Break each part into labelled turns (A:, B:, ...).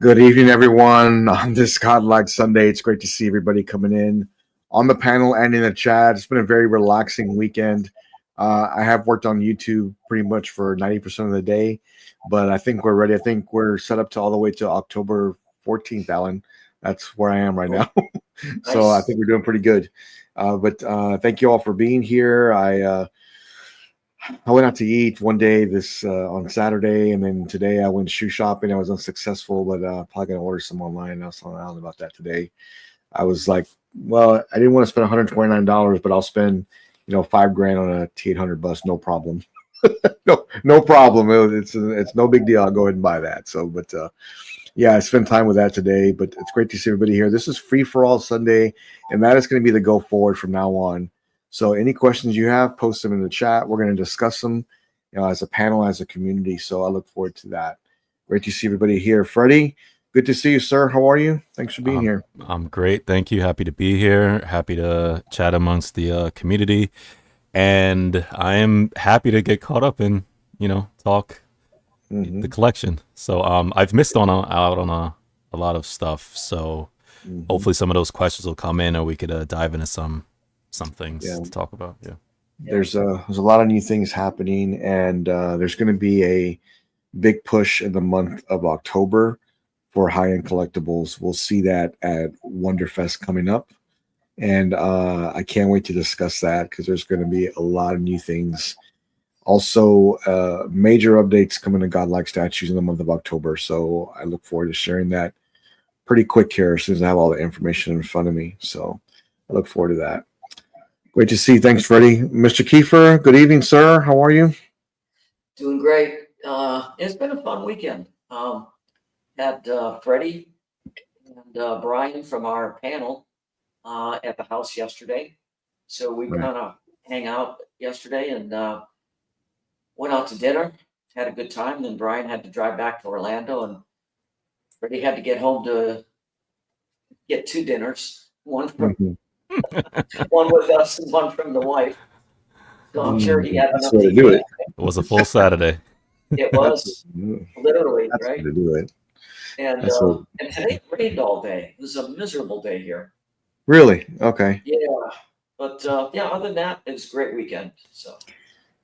A: Good evening, everyone. On this Godlike Sunday, it's great to see everybody coming in on the panel and in the chat. It's been a very relaxing weekend. I have worked on YouTube pretty much for 90% of the day, but I think we're ready. I think we're set up to all the way to October 14th, Alan. That's where I am right
B: Cool.
A: now. So I
B: Nice.
A: think we're doing pretty good. But thank you all for being here. I went out to eat one day this on Saturday, and then today I went shoe shopping. I was unsuccessful, but probably gonna order some online. I was telling Alan about that today. I was like, well, I didn't want to spend $129, but I'll spend, $5 grand on a T800 bus, no problem. No problem. It's no big deal. I'll go ahead and buy that. So, but yeah, I spent time with that today. But it's great to see everybody here. This is free for all Sunday, and that is going to be the go forward from now on. So, any questions you have, post them in the chat. We're going to discuss them, as a panel, as a community. So, I look forward to that. Great to see everybody here. Freddie, good to see you, sir. How are you? Thanks for being here.
C: I'm great. Thank you. Happy to be here. Happy to chat amongst the community. And I am happy to get caught up in, talk
A: Mhm.
C: the collection. So I've missed out on a lot of stuff. So
A: Mhm.
C: hopefully some of those questions will come in, or we could dive into some things
A: Yeah.
C: to talk about. Yeah.
A: There's a lot of new things happening, and there's going to be a big push in the month of October for high-end collectibles. We'll see that at Wonderfest coming up, and I can't wait to discuss that because there's going to be a lot of new things. Also, major updates coming to Godlike statues in the month of October. So I look forward to sharing that pretty quick here as soon as I have all the information in front of me. So I look forward to that. Great to see you. Thanks, Freddie. Mr. Kiefer, good evening, sir. How are you?
B: Doing great. It's been a fun weekend. Had Freddie and Brian from our panel at the house yesterday. So we
A: Right.
B: kind of hang out yesterday and went out to dinner, had a good time. Then Brian had to drive back to Orlando, and Freddie had to get home to get two dinners,
A: Mhm.
B: one with us and one from the wife. So I'm sure he had
A: That's
B: enough
A: the way
B: to
A: to
B: eat
A: do
B: that
A: it.
B: day.
C: It was a full Saturday.
B: It
A: That's
B: was literally
A: that's the
B: right.
A: way to do it.
B: And
A: That's what,
B: today it rained all day. It was a miserable day here.
A: really okay.
B: Yeah, but yeah, other than that, it was a great weekend. So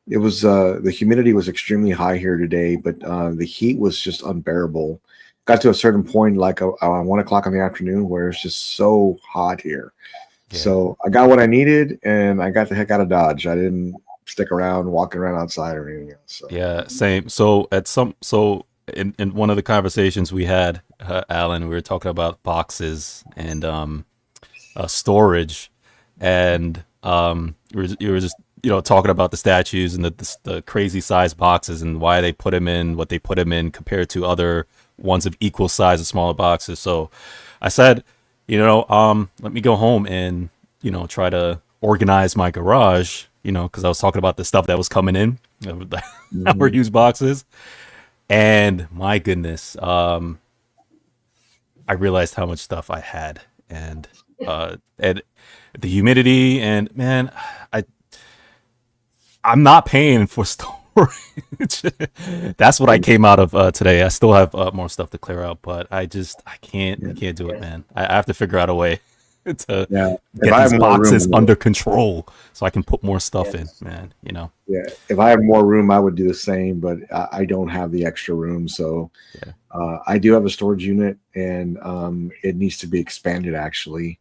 A: It was the humidity was extremely high here today, but the heat was just unbearable. Got to a certain point, like 1 o'clock in the afternoon, where it's just so hot here.
C: Yeah.
A: So I got what I needed, and I got the heck out of Dodge. I didn't stick around walking around outside or anything else. So
C: Yeah, same. In one of the conversations we had, Alan, we were talking about boxes and storage, and you were just talking about the statues and the crazy size boxes and why they put them in what they put them in compared to other ones of equal size and smaller boxes. So I said, let me go home and try to organize my garage, because I was talking about the stuff that was coming in, our used boxes, and my goodness, I realized how much stuff I had, and the humidity, and man, I'm not paying for storage. That's what I came out of today. I still have more stuff to clear out, but I can't do it,
B: yeah,
C: man. I have to figure out a way to
A: yeah, if
C: get
A: I
C: these
A: have more room,
C: boxes under control so I can put more stuff in,
B: yes,
C: man.
A: yeah, if I have more room, I would do the same. But I don't have the extra room, so
C: Yeah.
A: I do have a storage unit, and it needs to be expanded actually.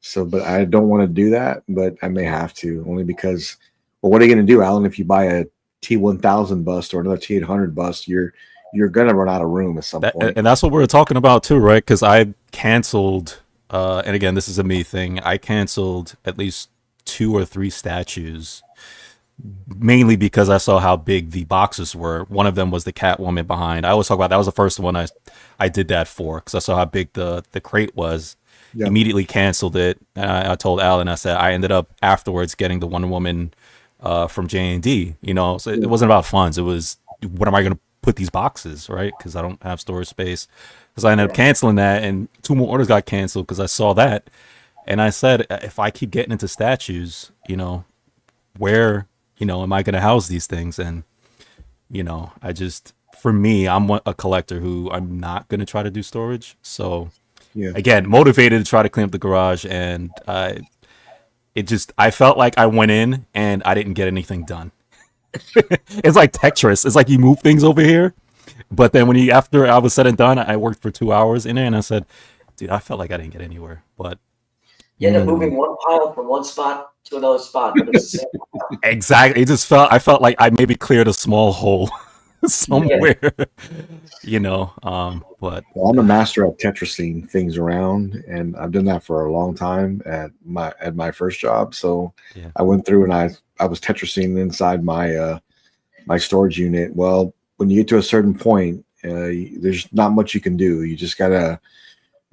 A: So, but I don't want to do that, but I may have to only because. Well, what are you going to do, Alan? If you buy a T1000 bust or another T800 bust, you're going to run out of room at some
C: That,
A: point.
C: and that's what we were talking about too, right? Because I canceled, and again, this is a me thing. I canceled at least 2 or 3 statues, mainly because I saw how big the boxes were. One of them was the Catwoman behind. I always talk about that was the first one I did that for because I saw how big the crate was.
A: Yeah.
C: Immediately canceled it. And I told Alan, I said I ended up afterwards getting the Wonder Woman from J&D. So it wasn't about funds. It was what am I going to put these boxes, right? Because I don't have storage space. Because I ended up canceling that, and 2 more orders got canceled because I saw that, and I said if I keep getting into statues, where am I going to house these things? And I just for me, I'm a collector who I'm not gonna try to do storage. So
A: Yeah.
C: again, motivated to try to clean up the garage, and I felt like I went in and I didn't get anything done. It's like Tetris. It's like you move things over here, but then after I was said and done, I worked for 2 hours in there, and I said, dude, I felt like I didn't get anywhere. But
B: You end up moving one pile from one spot to another spot, but it's the same pile.
C: exactly, I felt like I maybe cleared a small hole somewhere, but
A: Well, I'm a master at Tetrising things around, and I've done that for a long time at my first job. So
C: yeah.
A: I went through and I was Tetrising inside my my storage unit. Well, when you get to a certain point, there's not much you can do. You just gotta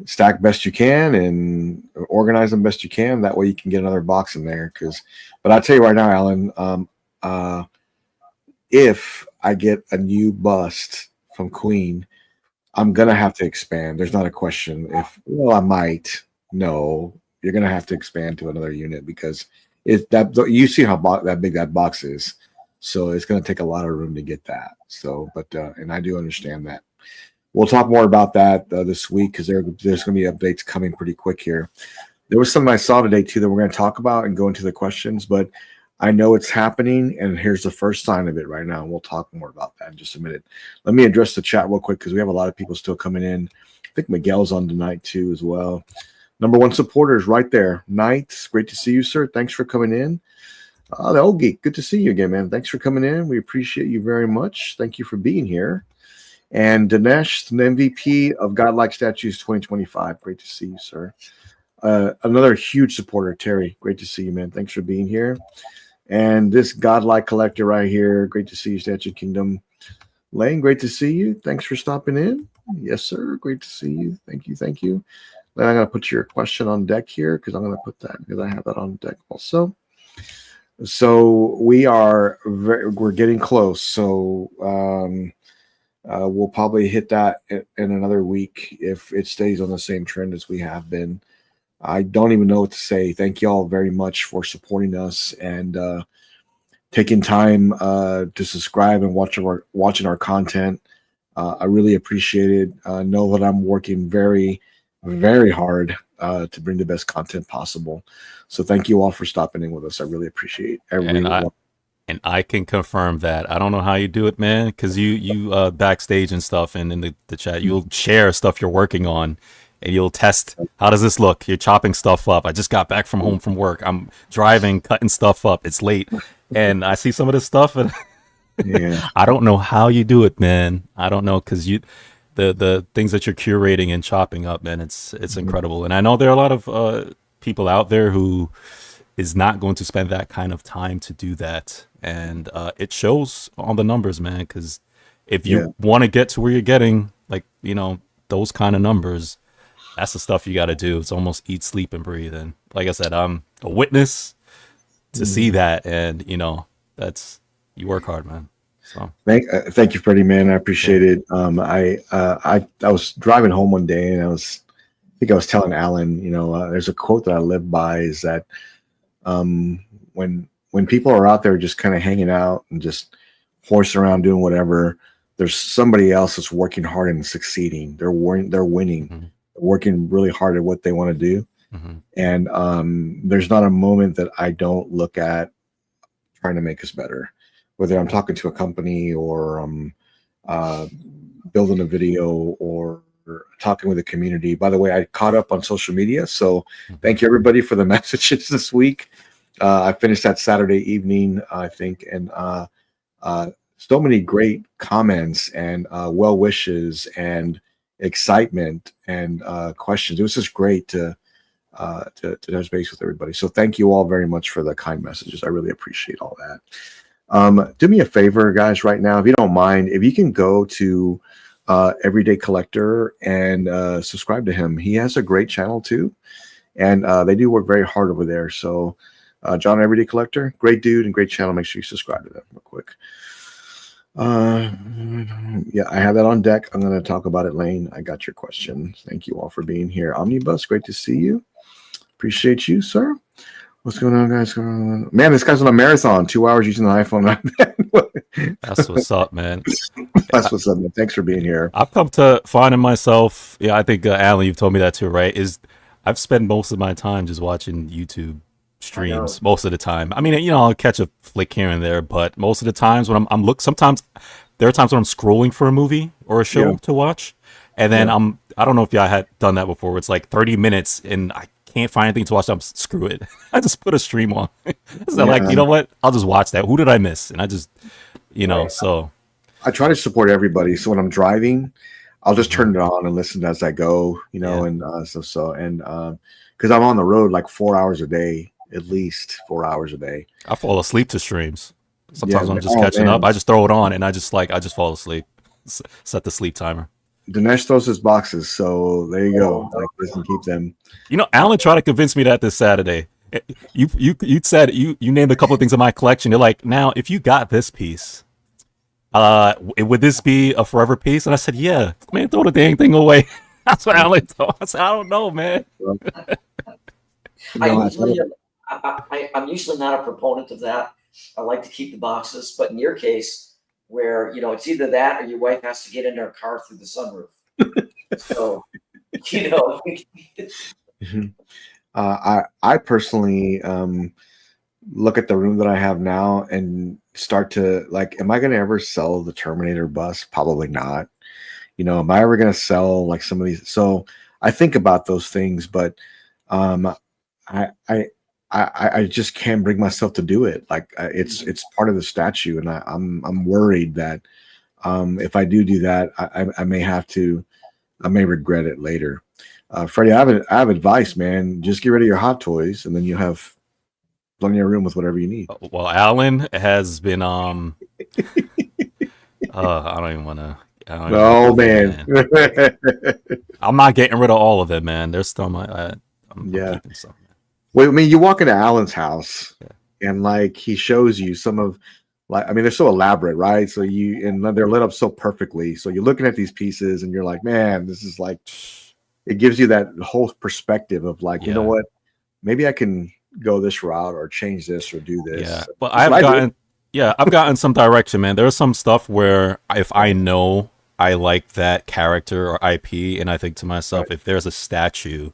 A: stack best you can and organize them best you can. That way you can get another box in there. But I'll tell you right now, Alan, if I get a new bust from Queen, I'm gonna have to expand. There's not a question. I might. No, you're gonna have to expand to another unit because you see how that big that box is. So it's gonna take a lot of room to get that. So, and I do understand that. We'll talk more about that this week because there's going to be updates coming pretty quick here. There was something I saw today too that we're going to talk about and go into the questions, but I know it's happening, and here's the first sign of it right now. And we'll talk more about that in just a minute. Let me address the chat real quick because we have a lot of people still coming in. I think Miguel's on tonight too as well. Number one supporters right there. Knight, great to see you, sir. Thanks for coming in. The old geek, good to see you again, man. Thanks for coming in. We appreciate you very much. Thank you for being here. And Dinesh, the MVP of Godlike Statues 2025. Great to see you, sir. Another huge supporter, Terry. Great to see you, man. Thanks for being here. And this Godlike collector right here. Great to see you, Statue Kingdom. Lane, great to see you. Thanks for stopping in. Yes, sir. Great to see you. Thank you. Thank you. Then I'm going to put your question on deck here because I'm going to put that because I have that on deck also. So we're getting close. So we'll probably hit that in another week if it stays on the same trend as we have been. I don't even know what to say. Thank you all very much for supporting us and taking time to subscribe and watching our content. I really appreciate it. Know that I'm working very, very hard to bring the best content possible. So thank you all for stopping in with us. I really appreciate everyone.
C: And I can confirm that. I don't know how you do it, man, because you backstage and stuff and in the chat, you'll share stuff you're working on and you'll test, how does this look? You're chopping stuff up. I just got back from home from work. I'm driving, cutting stuff up. It's late. And I see some of this stuff and
A: Yeah.
C: I don't know how you do it, man. I don't know, because the things that you're curating and chopping up, man, it's incredible. And I know there are a lot of people out there who is not going to spend that kind of time to do that. And it shows on the numbers, man, because if you want to get to where you're getting, like, those kind of numbers, that's the stuff you got to do. It's almost eat, sleep, and breathe. And like I said, I'm a witness to see that. And, that's, you work hard, man. So
A: thank you, Freddie, man. I appreciate it. I was driving home one day and I think I was telling Alan, there's a quote that I live by is that when people are out there just kind of hanging out and just horsing around doing whatever, there's somebody else that's working hard and succeeding. They're winning,
C: mm-hmm.
A: working really hard at what they want to do.
C: Mm-hmm.
A: And there's not a moment that I don't look at trying to make us better, whether I'm talking to a company or building a video or talking with the community. By the way, I caught up on social media, so thank you everybody for the messages this week. I finished that Saturday evening, I think, and so many great comments and well wishes and excitement and questions. It was just great to touch base with everybody. So thank you all very much for the kind messages. I really appreciate all that. Do me a favor, guys, right now, if you don't mind, if you can go to Everyday Collector and subscribe to him. He has a great channel too, and they do work very hard over there. So John, Everyday Collector, great dude and great channel. Make sure you subscribe to them real quick. Yeah, I have that on deck. I'm going to talk about it, Lane. I got your question. Thank you all for being here. Omnibus, great to see you. Appreciate you, sir. What's going on, guys? Man, this guy's on a marathon, 2 hours using the iPhone.
C: That's what's up, man.
A: That's what's up, man. Thanks for being here.
C: I've come to finding myself. Yeah, I think Alan, you've told me that too, right? I've spent most of my time just watching YouTube streams most of the time. I mean, I'll catch a flick here and there, but most of the times when sometimes there are times when I'm scrolling for a movie or a show to watch, and then I don't know if y'all had done that before. It's like 30 minutes and I can't find anything to watch. Screw it. I just put a stream on. So like, you know what? I'll just watch that. Who did I miss? And I just, so.
A: I try to support everybody. So when I'm driving, I'll just turn it on and listen as I go, and because I'm on the road like 4 hours a day, at least 4 hours a day.
C: I fall asleep to streams. Sometimes when I'm just catching up, I just throw it on and I just fall asleep. Set the sleep timer.
A: Dinesh throws his boxes, so there you go. Like, listen, keep them.
C: Alan tried to convince me that this Saturday. You said you named a couple of things in my collection. You're like, now if you got this piece, would this be a forever piece? And I said, yeah, man, throw the dang thing away. That's what Alan thought. I said, I don't know, man.
B: I'm usually not a proponent of that. I like to keep the boxes, but in your case, where it's either that or your wife has to get in her car through the sunroof. So,
A: I personally look at the room that I have now and start to like, am I going to ever sell the Terminator bus? Probably not. Am I ever going to sell like some of these? So I think about those things, but I just can't bring myself to do it. Like it's part of the statue, and I'm worried that if I do that, I may regret it later. Freddie, I have advice, man. Just get rid of your Hot Toys, and then you have plenty of room with whatever you need.
C: Well, Alan has been I don't even want to.
A: Oh man,
C: I'm not getting rid of all of it, man. There's some I'm keeping some.
A: Well, I mean, you walk into Alan's house and like he shows you some of they're so elaborate, right? So they're lit up so perfectly. So you're looking at these pieces and you're like, man, this is like, it gives you that whole perspective of like, you know what, maybe I can go this route or change this or do this.
C: Yeah, but I've gotten some direction, man. There's some stuff where if I know I like that character or IP, and I think to myself, if there's a statue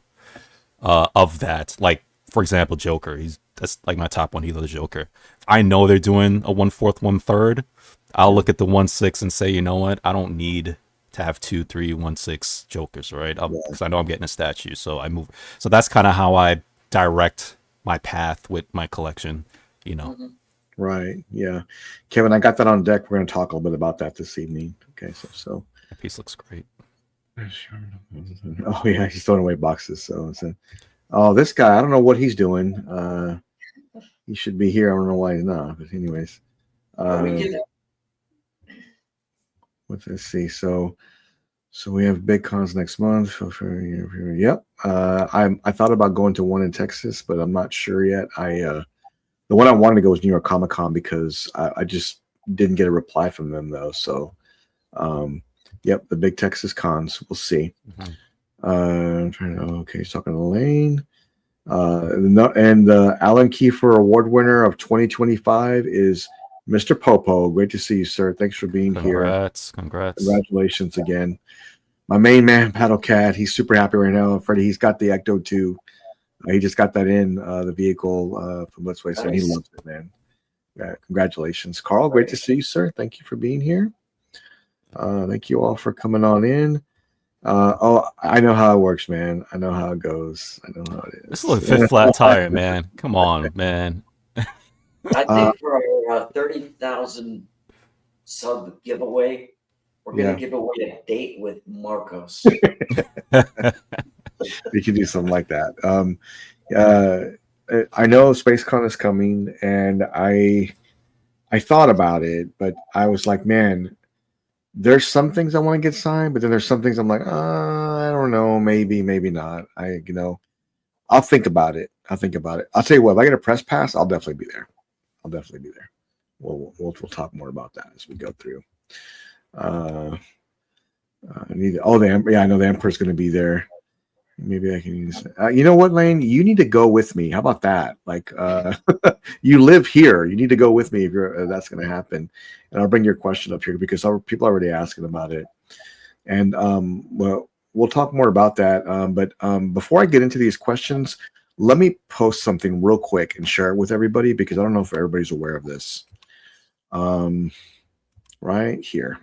C: of that, like, for example, Joker, that's like my top one. He loves Joker. If I know they're doing a 1/4, 1/3, I'll look at the 1/6 and say, you know what? I don't need to have 2, 3, 1/6 Jokers, right? Because I know I'm getting a statue, so I move. So that's kind of how I direct my path with my collection,
A: Right. Yeah. Kevin, I got that on deck. We're going to talk a little bit about that this evening. Okay. So
C: that piece looks great.
A: Oh yeah, he's throwing away boxes. So this guy, I don't know what he's doing. He should be here. I don't know why he's not. But anyways, let's see. So we have big cons next month. Yep. I thought about going to one in Texas, but I'm not sure yet. The one I wanted to go was New York Comic Con because I just didn't get a reply from them though. So yep, the big Texas cons. We'll see. I'm trying to. Okay, he's talking to Lane. And the Alan Kiefer Award winner of 2025 is Mr. Popo. Great to see you, sir. Thanks for being here.
C: Congrats.
A: Congratulations again. My main man, Paddle Cat. He's super happy right now. Freddie, he's got the Ecto 2. He just got that in the vehicle from Let's Way. So he loves it, man. Congratulations, Carl. Great to see you, sir. Thank you for being here. Thank you all for coming on in. I know how it works, man. I know how it goes. I know how it is.
C: This is a fifth flat tire, man. Come on, man.
B: I think for our 30,000 sub giveaway, we're going to give away a date with Marcos.
A: We can do something like that. I know SpaceCon is coming, and I thought about it, but I was like, man, there's some things I want to get signed, but then there's some things I'm like, I don't know, maybe not. I'll think about it. I'll tell you what, if I get a press pass, I'll definitely be there. We'll talk more about that as we go through. I know the Emperor's going to be there. Maybe I can use you know what, Lane? You need to go with me. How about that? Like, you live here. You need to go with me if you're that's going to happen. And I'll bring your question up here because people are already asking about it. And well, we'll talk more about that. But before I get into these questions, let me post something real quick and share it with everybody because I don't know if everybody's aware of this. Right here.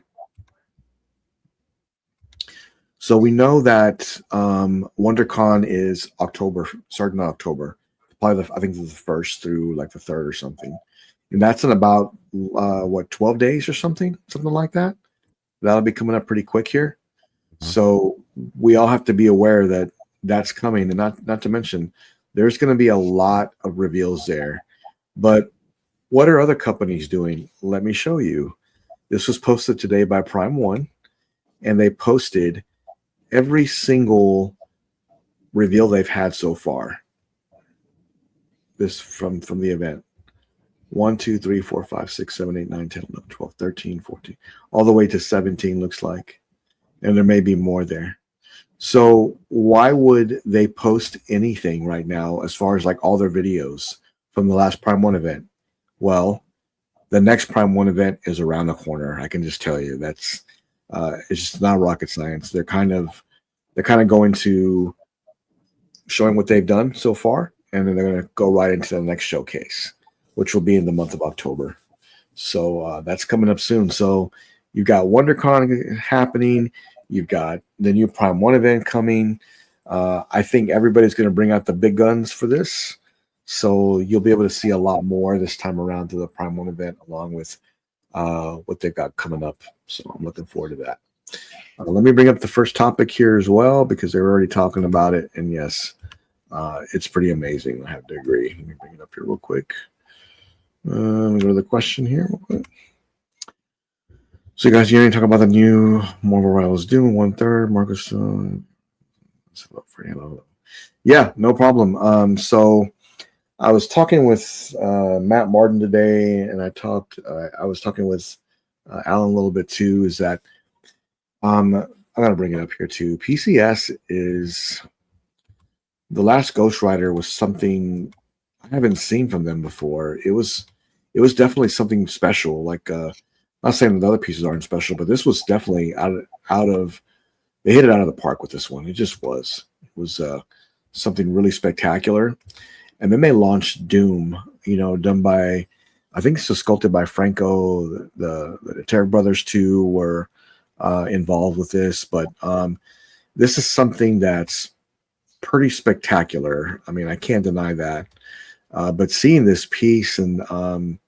A: So we know that WonderCon is October, starting in October. Probably I think it's the 1st through like the 3rd or something. And that's in about, 12 days or something like that. That'll be coming up pretty quick here. So we all have to be aware that that's coming. And not to mention, there's going to be a lot of reveals there. But what are other companies doing? Let me show you. This was posted today by Prime One, and they posted every single reveal they've had so far. This from the event. 1, 2, 3, 4, 5, 6, 7, 8, 9, 10, 11, 12, 13, 14, all the way to 17 looks like. And there may be more there. So why would they post anything right now as far as like all their videos from the last Prime One event? Well, the next Prime One event is around the corner. I can just tell you that's it's just not rocket science. They're kind of going to showing what they've done so far, and then they're going to go right into the next showcase, which will be in the month of October. So that's coming up soon. So you've got WonderCon happening. You've got the new Prime One event coming. I think everybody's going to bring out the big guns for this. So you'll be able to see a lot more this time around to the Prime One event, along with what they've got coming up. So I'm looking forward to that. Let me bring up the first topic here as well, because they're already talking about it. And yes, it's pretty amazing. I have to agree. Let me bring it up here real quick. Let me go to the question here real quick. So you guys, you talk about the new Marvel Rivals Doom 1/3. Marcus, yeah, no problem. So I was talking with Matt Martin today, and I was talking with Alan a little bit too. Is that I'm gonna bring it up here too. PCS is the last Ghost Rider was something I haven't seen from them before. It was definitely something special. Like not saying the other pieces aren't special, but this was definitely out of they hit it out of the park with this one. It just was. It was something really spectacular. And then they launched Doom, done by, I think it's sculpted by Franco. The Terry Brothers too were involved with this, but this is something that's pretty spectacular. I mean, I can't deny that. But seeing this piece and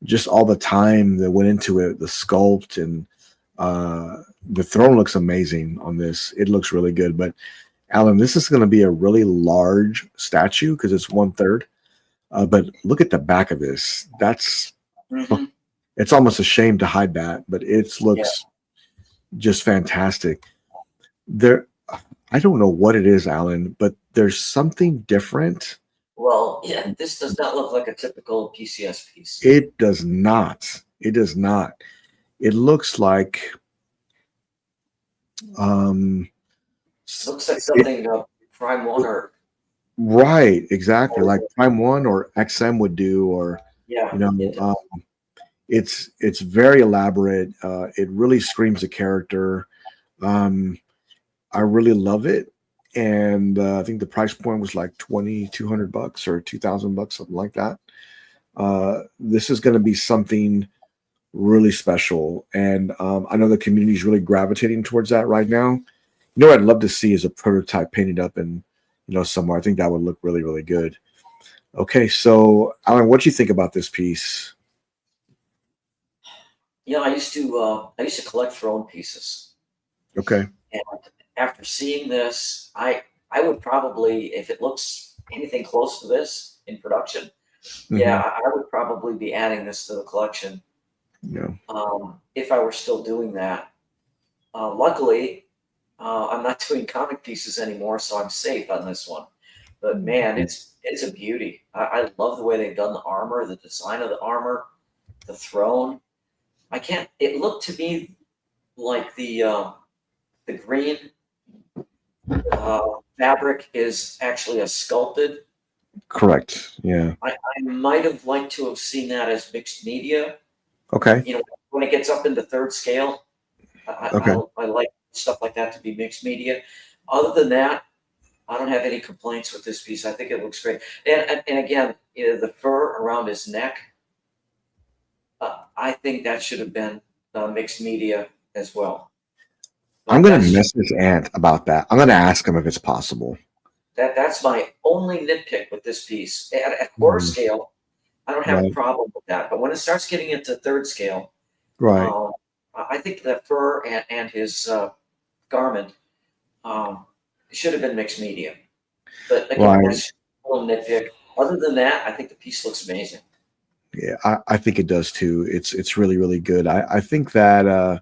A: just all the time that went into it, the sculpt and the throne looks amazing on this. It looks really good. But Alan, this is going to be a really large statue because it's 1/3. But look at the back of this. That's it's almost a shame to hide that, but it looks just fantastic. I don't know what it is, Alan, but there's something different.
B: Well, yeah, this does not look like a typical PCS piece.
A: It does not. It does not. It looks like
B: looks like something Prime One or
A: right, exactly, like Prime One or XM would do, or it's very elaborate. It really screams a character. I really love it. And I think the price point was like $2,200 or $2,000, something like that. This is going to be something really special, and I know the community is really gravitating towards that right now. What I'd love to see is a prototype painted up in somewhere. I think that would look really, really good. Okay, so Alan, what do you think about this piece?
B: I used to collect throne pieces.
A: Okay.
B: And after seeing this, I would probably, if it looks anything close to this in production, I would probably be adding this to the collection.
A: Yeah.
B: If I were still doing that. Luckily, I'm not doing comic pieces anymore, so I'm safe on this one. But man, it's a beauty. I love the way they've done the armor, the design of the armor, the throne. It looked to me like the green fabric is actually a sculpted.
A: Correct. Yeah.
B: I might have liked to have seen that as mixed media.
A: Okay.
B: You know, when it gets up into third scale,
A: Okay.
B: I like stuff like that to be mixed media. Other than that, I don't have any complaints with this piece. I think it looks great. And again, you know, the fur around his neck, I think that should have been mixed media as well.
A: I'm
B: But
A: gonna
B: that's
A: mess this ant about that. I'm gonna ask him if it's possible.
B: that's my only nitpick with this piece. At quarter
A: Mhm.
B: scale, I don't have a
A: Right.
B: problem with that. But when it starts getting into third scale,
A: Right.
B: um, I think the fur and his garment should have been mixed media. But again,
A: Right.
B: that's a little nitpick. Other than that, I think the piece looks amazing.
A: Yeah, I think it does too. It's really, really good. I think that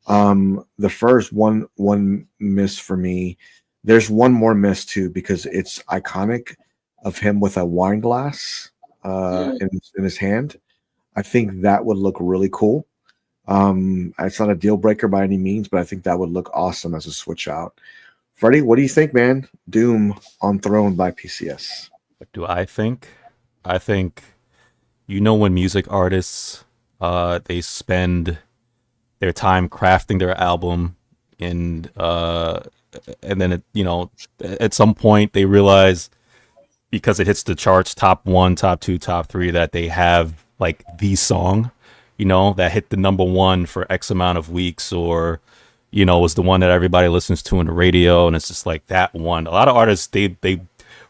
A: the first one miss for me, there's one more miss too, because it's iconic of him with a wine glass
B: Mm.
A: in his hand. I think that would look really cool. It's not a deal breaker by any means, but I think that would look awesome as a switch out. Freddie, what do you think, man? Doom on Throne by PCS.
C: What do I think? I think, you know, when music artists they spend their time crafting their album, and then you know, at some point they realize, because it hits the charts, top one, top two, top three, that they have like the song, you know, that hit the number one for X amount of weeks, or, you know, was the one that everybody listens to on the radio, and it's just like that one. A lot of artists, they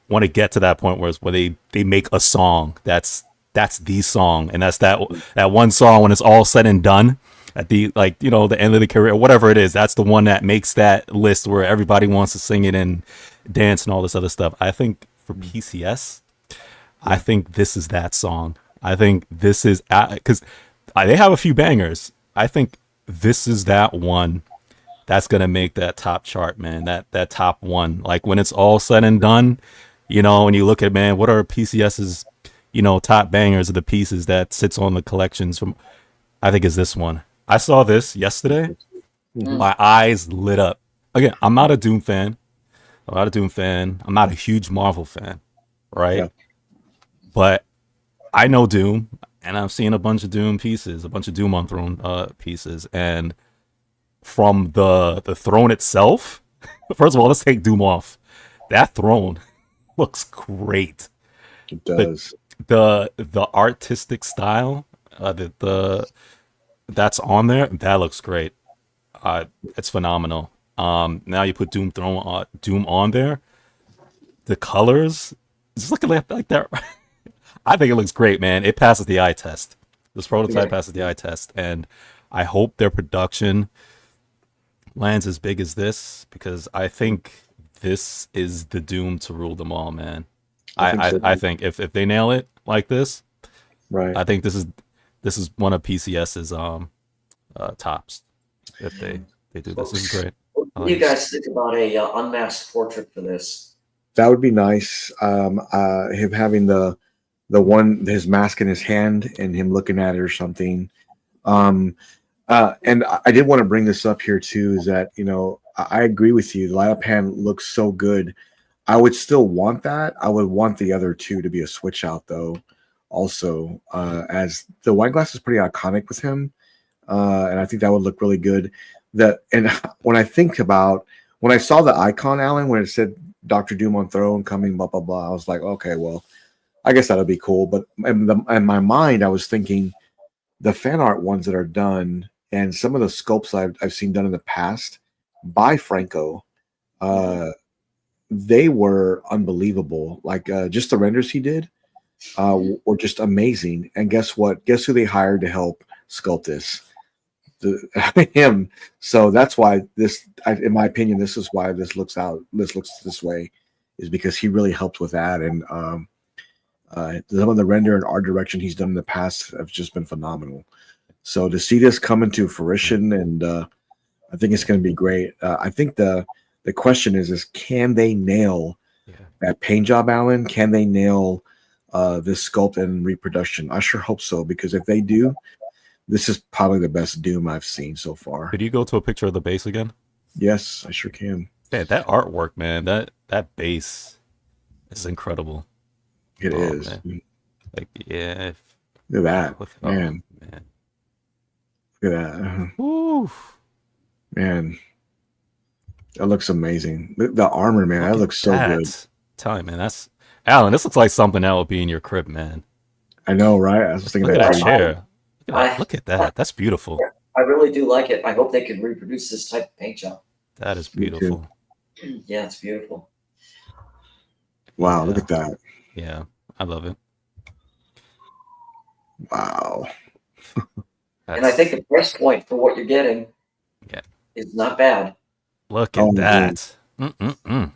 C: want to get to that point where they make a song that's the song, and that's that one song when it's all said and done, at the, like, you know, the end of the career, whatever it is, that's the one that makes that list where everybody wants to sing it and dance and all this other stuff. I think for PCS, I think this is that song. I think this is, because they have a few bangers. I think this is that one that's gonna make that top chart, man. That top one. Like, when it's all said and done, you know, when you look at, man, what are PCS's, you know, top bangers of the pieces that sits on the collections from, I think is this one. I saw this yesterday.
A: Mhm.
C: My eyes lit up. Again, I'm not a Doom fan. I'm not a Doom fan. I'm not a huge Marvel fan, right?
A: Yeah.
C: But I know Doom, and I've seen a bunch of Doom pieces, a bunch of Doom on Throne pieces, and from the throne itself. First of all, let's take Doom off. That throne looks great.
A: It
C: The
A: does.
C: the artistic style, the that's on there, that looks great. It's phenomenal. Now you put Doom on there. The colors, just looking like that. I think it looks great, man. It passes the eye test. This prototype passes the eye test, and I hope their production lands as big as this, because I think this is the Doom to rule them all, man.
A: I think so.
C: I think if they nail it like this,
A: Right.
C: I think this is one of PCS's tops. If they do this, this is great.
B: What do you guys think about a unmasked portrait for this?
A: That would be nice. Him having the one, his mask in his hand and him looking at it or something. And I did want to bring this up here too, is that, you know, I agree with you. The light up hand looks so good. I would still want that. I would want the other two to be a switch out though. Also, as the wine glass is pretty iconic with him, and I think that would look really good. And when I saw the icon, Alan, when it said Doctor Doom on Throne coming, blah blah blah, I was like, okay, well, I guess that'll be cool. But in my mind, I was thinking the fan art ones that are done and some of the sculpts I've seen done in the past by Franco, they were unbelievable. Like just the renders he did were just amazing. And guess what? Guess who they hired to help sculpt this? Him. So that's why in my opinion, this is why this looks this way, is because he really helped with that. And some of the render and art direction he's done in the past have just been phenomenal. So to see this come into fruition, and I think it's going to be great. I think the question is can they nail that paint job, Alan? Can they nail this sculpt and reproduction? I sure hope so, because if they do, this is probably the best Doom I've seen so far.
C: Could you go to a picture of the base again?
A: Yes, I sure can.
C: Man, that artwork, man, that base is incredible.
A: It
C: Oh
A: is.
C: man, like yeah,
A: Look at that,
C: look, oh
A: man.
C: man,
A: Look at that,
C: woo,
A: man. That looks amazing. The armor, man, that
C: look at
A: looks so good.
C: that. Tell you, man, that's Alan. This looks like something that would be in your crib, man.
A: I know, right? I was thinking
C: Look at
A: that
C: that
A: too.
C: chair.
B: I
C: Look at that. That's beautiful.
B: I really do like it. I hope they can reproduce this type of paint job.
C: That is
A: Me too.
C: beautiful.
B: Yeah, it's beautiful.
A: Wow, look
C: Yeah,
A: at that.
C: yeah, I love it.
A: Wow.
B: And I think
C: That's
B: the price point for what you're getting
C: yeah.
B: is not bad.
C: Look
A: Oh,
C: at
A: dude.
C: that. Mm-mm-mm.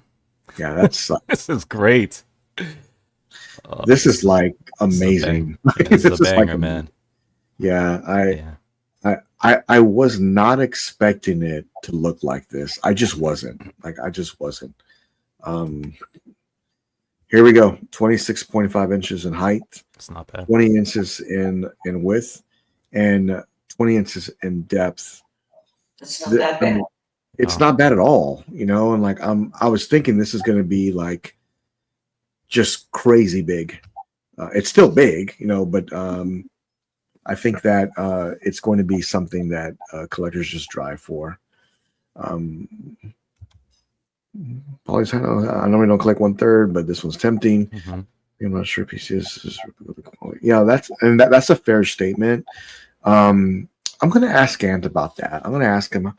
A: Yeah, that's
C: This is great.
A: this is like
C: This is a
A: amazing.
C: This is a
A: This is like
C: banger, man.
A: yeah,
C: Yeah.
A: I was not expecting it to look like this. I just wasn't. Like I just wasn't. Um Here we go. 26.5 inches in height,
C: It's not bad.
A: 20 inches in width, and 20 inches in depth.
B: It's not that
A: I
B: bad.
A: mean, it's
C: Oh.
A: not bad at all, you know. And like I was thinking this is going to be like just crazy big. It's still big, you know, but I think that it's going to be something that collectors just drive for. Um, Poly's, I normally don't collect 1/3, but this one's tempting.
C: Mhm.
A: I'm not sure PCS is. Yeah, that's a fair statement. I'm going to ask Ant about that. I'm going to ask him,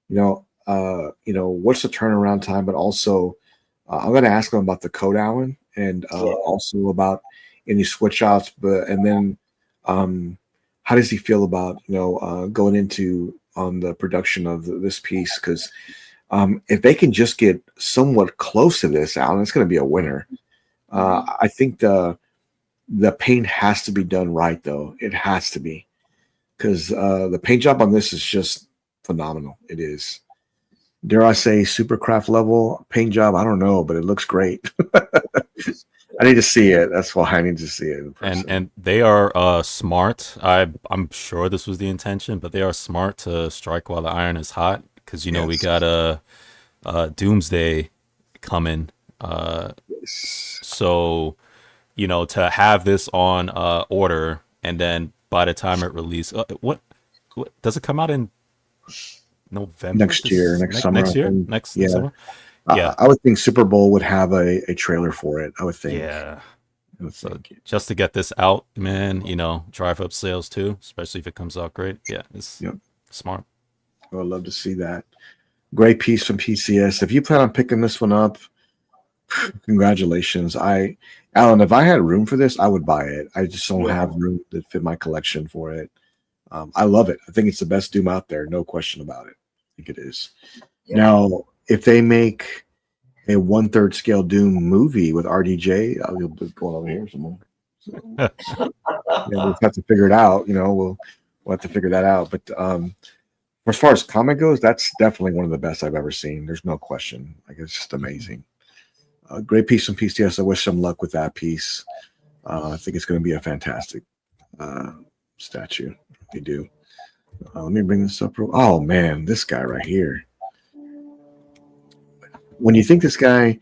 A: what's the turnaround time, but also I'm going to ask him about the code, Allen, and also about any switch outs. And then how does he feel about going into on the production of this piece? Because if they can just get somewhat close to this, Allen, it's going to be a winner. I think the paint has to be done right, though. It has to be, because the paint job on this is just phenomenal. It is. Dare I say supercraft level paint job? I don't know, but it looks great. I need to see it. That's why I need to see it in person.
C: And they are smart. I'm sure this was the intention, but they are smart to strike while the iron is hot, because we
A: Yes.
C: got a Doomsday coming. So to have this on order, and then by the time it releases, what does it come out in November
A: Next year, next summer.
C: Next year, next summer. Yeah,
A: I would think Super Bowl would have a trailer for it. I would think.
C: yeah.
A: I would
C: So
A: think.
C: just to get this out, man, drive up sales too, especially if it comes out great. Yeah, it's smart.
A: I would love to see that. Great piece from PCS. If you plan on picking this one up, congratulations. Alan, if I had room for this, I would buy it. I just don't have room to fit my collection for it. I love it. I think it's the best Doom out there. No question about it. I think it is. Yeah. Now, if they make a 1/3 scale Doom movie with RDJ, I'll be going over here somewhere. So, we'll have to figure it out. We'll have to figure that out. But as far as comic goes, that's definitely one of the best I've ever seen. There's no question. Like, it's just amazing. Great piece from PCS. I wish them luck with that piece. I think it's going to be a fantastic statue. They do. Let me bring this up. Oh man, this guy right here. When you think this guy,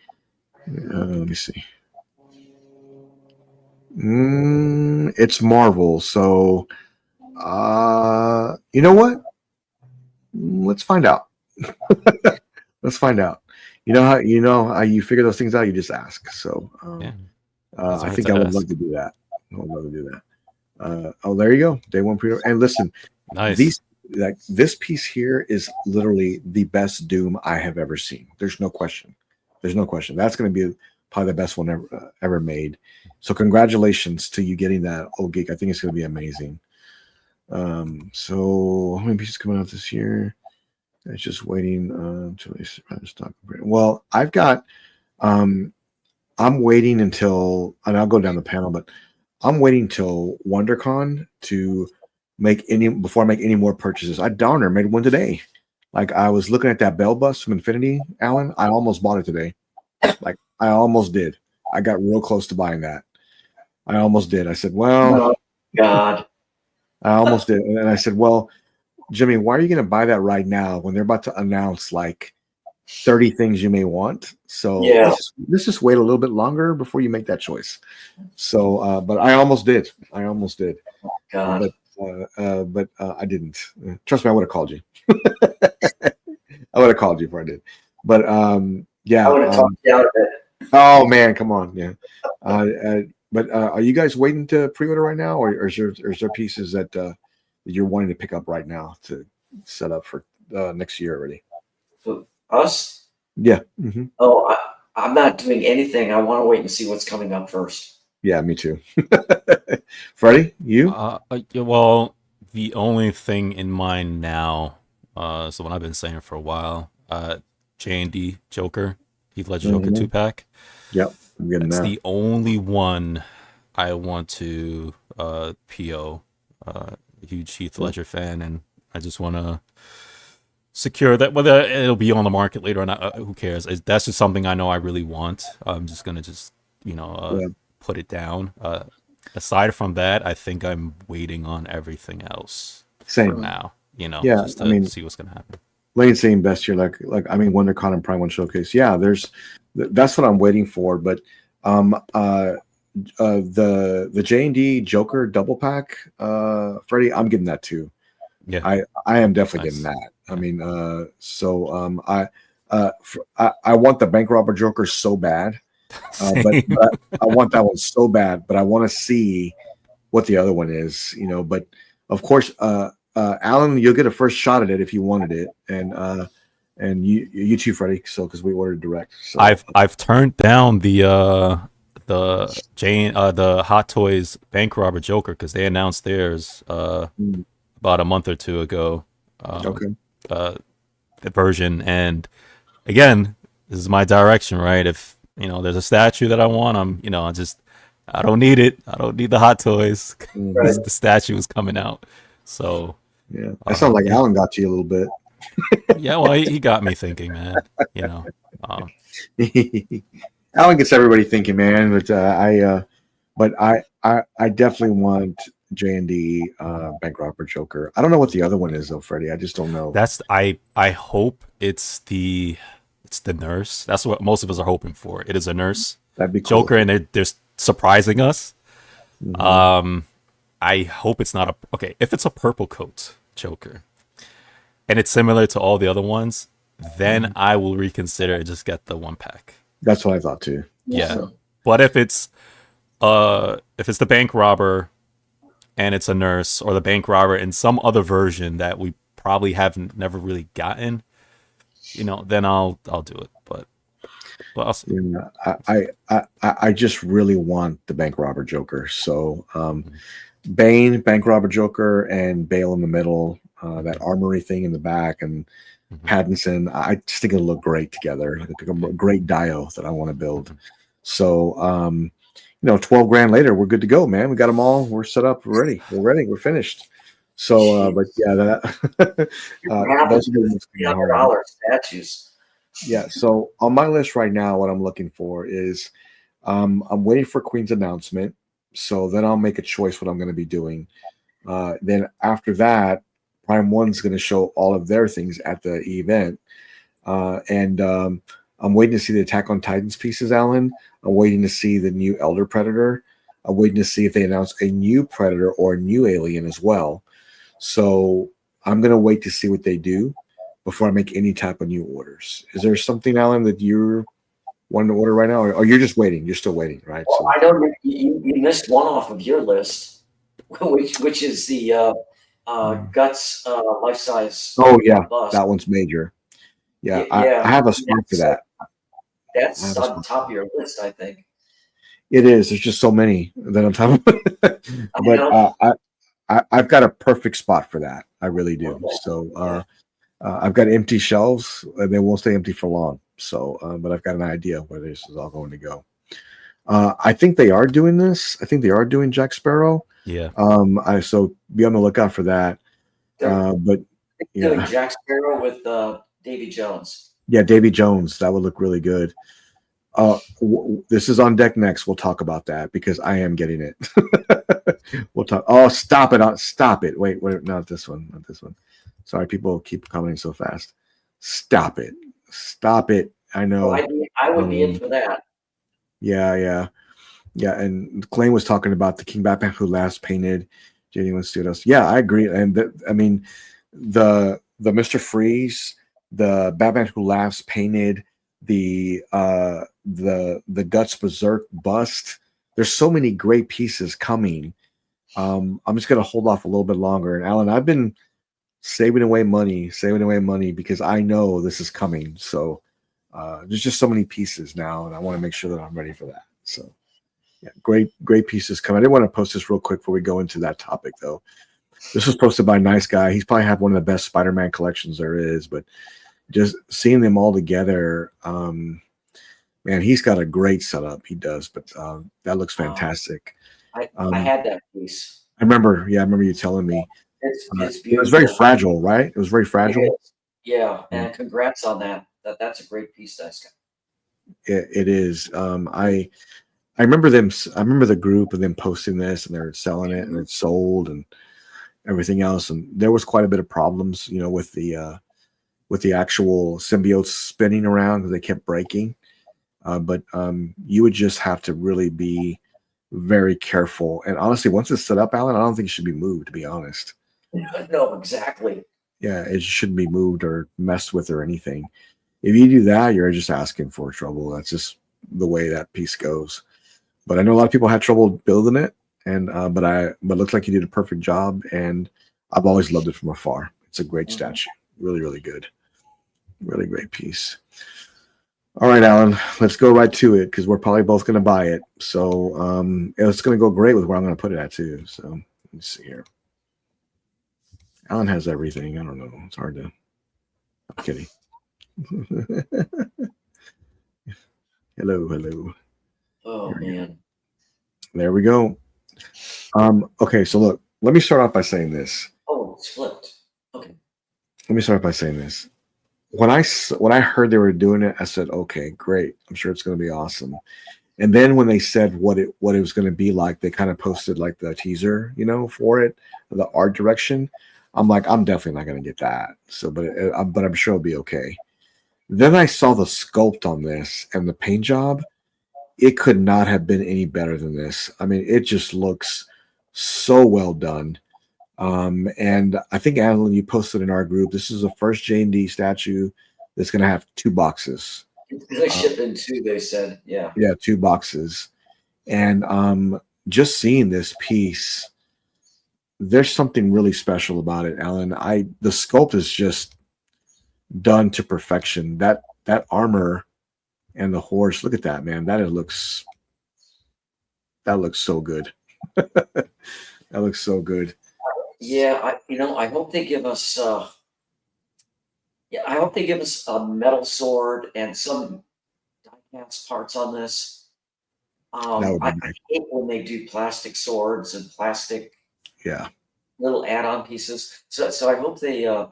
A: let me see. It's Marvel, so you know what? Let's find out. Let's find out. You know how you figure those things out. You just ask. So I think I would love to do that. I would love to do that. There you go. Day one pre-order. And listen,
C: nice.
A: This piece here is literally the best Doom I have ever seen. There's no question. There's no question. That's going to be probably the best one ever made. So congratulations to you getting that, Old Geek. I think it's going to be amazing. So how many pieces coming out this year? It's just waiting until they stock. Well, I've got. I'm waiting until, and I'll go down the panel, but I'm waiting till WonderCon to before I make any more purchases. I darn near made one today. Like, I was looking at that Bell bus from Infinity, Alan. I almost bought it today. Like, I almost did. I got real close to buying that. I almost did. I said, well,
B: oh, God.
A: I almost did. And I said, well, Jimmy, why are you going to buy that right now when they're about to announce like 30 things you may want. So
B: Yeah.
A: let's just wait a little bit longer before you make that choice. So, but I almost did.
B: God.
A: But I didn't. Trust me, I would have called you. I would have called you before I did. But yeah.
B: I would have talked you out of it.
A: Oh man, come on, yeah. But are you guys waiting to pre-order right now, or is there pieces that you're wanting to pick up right now to set up for next year already?
B: For us?
A: Yeah. Mm-hmm.
B: Oh, I'm not doing anything. I want to wait and see what's coming up first.
A: Yeah, me too. Freddie, you?
C: Yeah, well, the only thing in mind now, so what I've been saying for a while, J&D Joker, Heath Ledger Joker 2-pack.
A: Yep, I'm getting
C: That's
A: that.
C: the only one I want to PO. Huge Heath Ledger fan, and I just want to secure that. Whether it'll be on the market later or not, who cares? That's just something I know I really want. I'm just gonna put it down. Aside from that, I think I'm waiting on everything else
A: Same
C: for now.
A: Yeah,
C: just to see what's gonna happen.
A: Lane saying best year, like WonderCon and Prime One Showcase. Yeah, that's what I'm waiting for. But the J&D Joker double pack, Freddie, I'm getting that too.
C: Yeah,
A: I am definitely getting that. I mean, I want the Bank Robber Joker so bad, but I want that one so bad. But I want to see what the other one is, But of course, Alan, you'll get a first shot at it if you wanted it, and you too, Freddie. So because we ordered direct. So.
C: I've turned down the Hot Toys Bank Robber Joker because they announced theirs about a month or two ago. The version, and again, this is my direction, right? If there's a statue that I want, I don't need it. I don't need the Hot Toys. The statue is coming out, so.
A: Yeah, that sounds like Alan got you a little bit.
C: Yeah, well, he got me thinking, man.
A: Alan gets everybody thinking, man. But I definitely want J&D Bank Robber Joker. I don't know what the other one is though, Freddie. I just don't know.
C: I hope it's the nurse. That's what most of us are hoping for. It is a nurse.
A: That'd be cool.
C: Joker, and they're surprising us. Mm-hmm. I hope it's not if it's a purple coat Joker and it's similar to all the other ones, then I will reconsider and just get the 1-pack.
A: That's what I thought too.
C: Yeah. So. But if it's the bank robber and it's a nurse, or the bank robber in some other version that we probably never really gotten, then I'll do it. But
A: I just really want the bank robber Joker. So Bane, Bank Robber Joker, and Bale in the middle, that armory thing in the back, and Pattinson. I just think it'll look great together. It's a great dio that I want to build. So, $12,000 later, we're good to go, man. We got them all. We're set up. We're ready. We're finished. So, but yeah, those are
B: $300 statues.
A: Yeah. So on my list right now, what I'm looking for is, I'm waiting for Queen's announcement. So then I'll make a choice what I'm going to be doing. Then after that, Prime One's going to show all of their things at the event. And I'm waiting to see the Attack on Titans pieces, Alan. I'm waiting to see the new Elder Predator. I'm waiting to see if they announce a new Predator or a new Alien as well. So I'm going to wait to see what they do before I make any type of new orders. Is there something, Alan, that you're wanting to order right now, or you're just waiting? You're still waiting, right?
B: Well, I know you missed one off of your list, which is the Guts life size.
A: Oh yeah, bust. That one's major. Yeah, yeah. I have a spot for that.
B: That's on top of your list, I think.
A: It is. There's just so many that I'm talking about. But I've got a perfect spot for that. I really do. Okay. So I've got empty shelves, and they won't stay empty for long. So, but I've got an idea where this is all going to go. I think they are doing this. I think they are doing Jack Sparrow.
C: Yeah.
A: So be on the lookout for that. But
B: doing Jack Sparrow with Davy Jones.
A: Yeah, Davy Jones. That would look really good. This is on deck next. We'll talk about that because I am getting it. We'll talk. Oh, stop it! Stop it! Wait, not this one. Not this one. Sorry, people keep commenting so fast. Stop it! Stop it. I know.
B: I would be in for that.
A: Yeah. And Clay was talking about the King Batman Who Laughs painted Genuine Studios. Yeah, I agree. And I mean, the Mr. Freeze, the Batman Who Laughs painted, the Guts Berserk bust. There's so many great pieces coming. I'm just gonna hold off a little bit longer. And Alan, I've been saving away money because I know this is coming. So there's just so many pieces now, and I want to make sure that I'm ready for that. So yeah, great pieces coming. I didn't want to post this real quick before we go into that topic, though. This was posted by a nice guy. He's probably had one of the best Spider-Man collections there is, but just seeing them all together, man, he's got a great setup. He does, but that looks fantastic.
B: I had that piece.
A: I remember you telling me.
B: It's beautiful.
A: It was very fragile, right? It was very fragile.
B: Yeah, and congrats on that. That's a great piece, Dice Guy.
A: It is. I remember them. I remember the group and them posting this, and they're selling it, and it's sold, and everything else. And there was quite a bit of problems, with the actual symbiotes spinning around because they kept breaking. But you would just have to really be very careful. And honestly, once it's set up, Alan, I don't think it should be moved. To be honest.
B: No, exactly.
A: Yeah, it shouldn't be moved or messed with or anything. If you do that, you're just asking for trouble. That's just the way that piece goes. But I know a lot of people had trouble building it, and but it looks like you did a perfect job, and I've always loved it from afar. It's a great statue, really, really good, really great piece. All right, Alan, let's go right to it because we're probably both going to buy it. So it's going to go great with where I'm going to put it at too. So let's see here. Alan has everything. I don't know. It's hard to. I'm kidding. Hello.
B: Oh man.
A: There we go. Okay, so look, let me start off by saying this.
B: Oh, it's flipped. Okay.
A: Let me start off by saying this. When I heard they were doing it, I said, okay, great. I'm sure it's going to be awesome. And then when they said what it was going to be like, they kind of posted like the teaser, for it, the art direction. I'm like, I'm definitely not going to get that. So, but I'm sure it'll be okay. Then I saw the sculpt on this and the paint job. It could not have been any better than this. I mean, it just looks so well done. And I think, Alan, you posted in our group, this is the first J&D statue that's going to have 2 boxes.
B: They ship in 2, they said. Yeah.
A: Yeah, 2 boxes. And just seeing this piece, there's something really special about it, Alan. The sculpt is just done to perfection. That armor and the horse, look at that, man. That looks so good. That looks so good.
B: Yeah, I hope they give us I hope they give us a metal sword and some die-cast parts on this. I hate when they do plastic swords and plastic little add-on pieces. So I hope they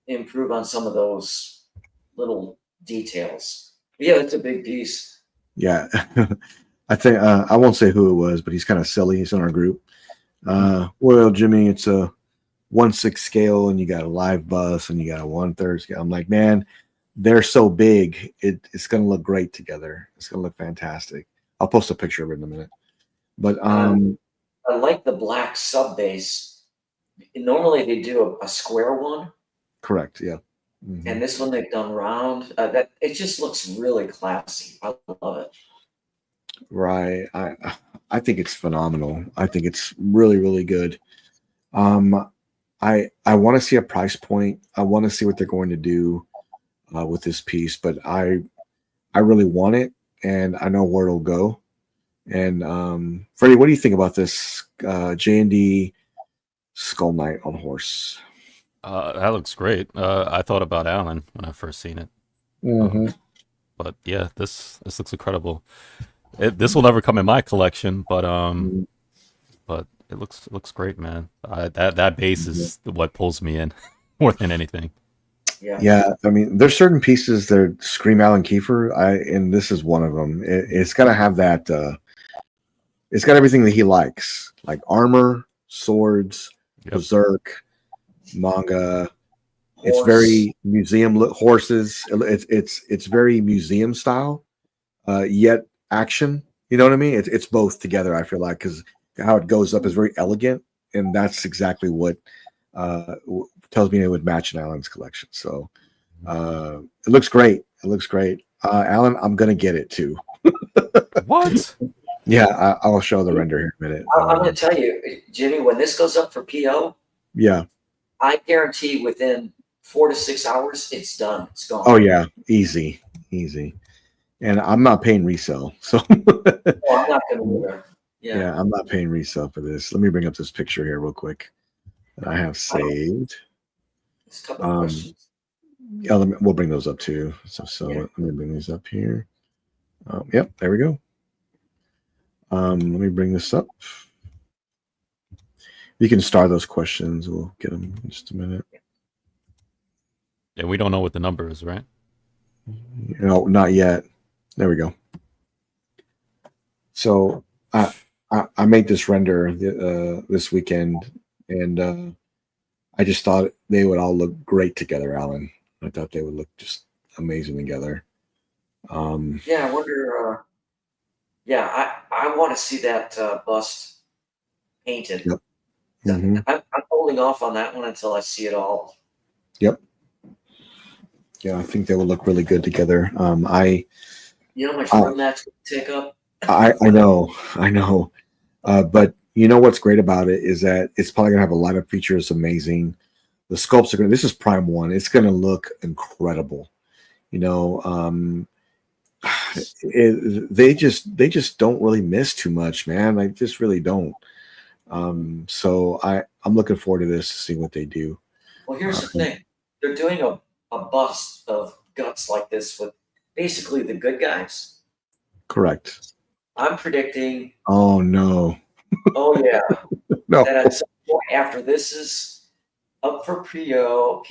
B: improve on some of those little details. Yeah, it's a big piece.
A: Yeah. I think I won't say who it was, but he's kind of silly. He's in our group. Well, Jimmy, it's a 1/6 scale, and you got a live bus, and you got a 1/3 scale. I'm like, man, they're so big. It's going to look great together. It's going to look fantastic. I'll post a picture of it in a minute. But
B: I like the black sub base. Normally they do a square one.
A: Correct. Yeah. Mm-hmm.
B: And this one they've done round. That it just looks really classy. I love it.
A: Right. I think it's phenomenal. I think it's really, really good. I want to see a price point. I want to see what they're going to do with this piece, but I really want it, and I know where it'll go. And Freddie, what do you think about this J&D Skull Knight on horse?
C: That looks great. I thought about Alan when I first seen it.
A: Mm-hmm.
C: But yeah, this looks incredible. This will never come in my collection, but it looks great, man. That base is what pulls me in more than anything.
A: Yeah. I mean, there's certain pieces that scream Alan Kiefer, and this is one of them. It's got to have that. It's got everything that he likes, like armor, swords, berserk, manga, It's
B: Horse.
A: very museum horses. It's very museum style, yet action. You know what I mean? It's both together. I feel like because how it goes up is very elegant, and that's exactly what tells me it would match in Alan's collection. So it looks great. It looks great. Alan, I'm gonna get it too.
C: What?
A: Yeah, I'll show the render here in a minute.
B: I'm going to tell you, Jimmy, when this goes up for PO,
A: Yeah.
B: I guarantee within 4 to 6 hours, it's done. It's gone.
A: Oh yeah, easy. And I'm not paying resale, so
B: Oh, I'm not going to either.
A: yeah, I'm not paying resale for this. Let me bring up this picture here real quick that I have saved.
B: There's a couple of questions.
A: Yeah, we'll bring those up too. So
B: Yeah.
A: let me bring these up here. Yep, there we go. Let me bring this up. You can start those questions. We'll get them in just a minute.
C: Yeah, we don't know what the number is, right?
A: No, not yet. There we go. So I made this render this weekend, and I just thought they would all look great together, Alan. I thought they would look just amazing together.
B: Yeah, I wonder. I want to see that bust painted.
A: Yep. Mhm.
B: I'm holding off on that one until I see it all.
A: Yep. Yeah, I think they will look really good together.
B: You know how much room that's going to take up?
A: I know. But you know what's great about it is that it's probably gonna have a lot of features amazing. The sculpts are gonna. This is Prime 1. It's gonna look incredible. You know, they just don't really miss too much, man. They just really don't. So I'm looking forward to this to see what they do.
B: Well, here's the thing. They're doing a bust of Guts like this with basically the good guys.
A: Correct.
B: I'm predicting.
A: Oh no.
B: Oh yeah.
A: No.
B: That at some point after this is up for PO,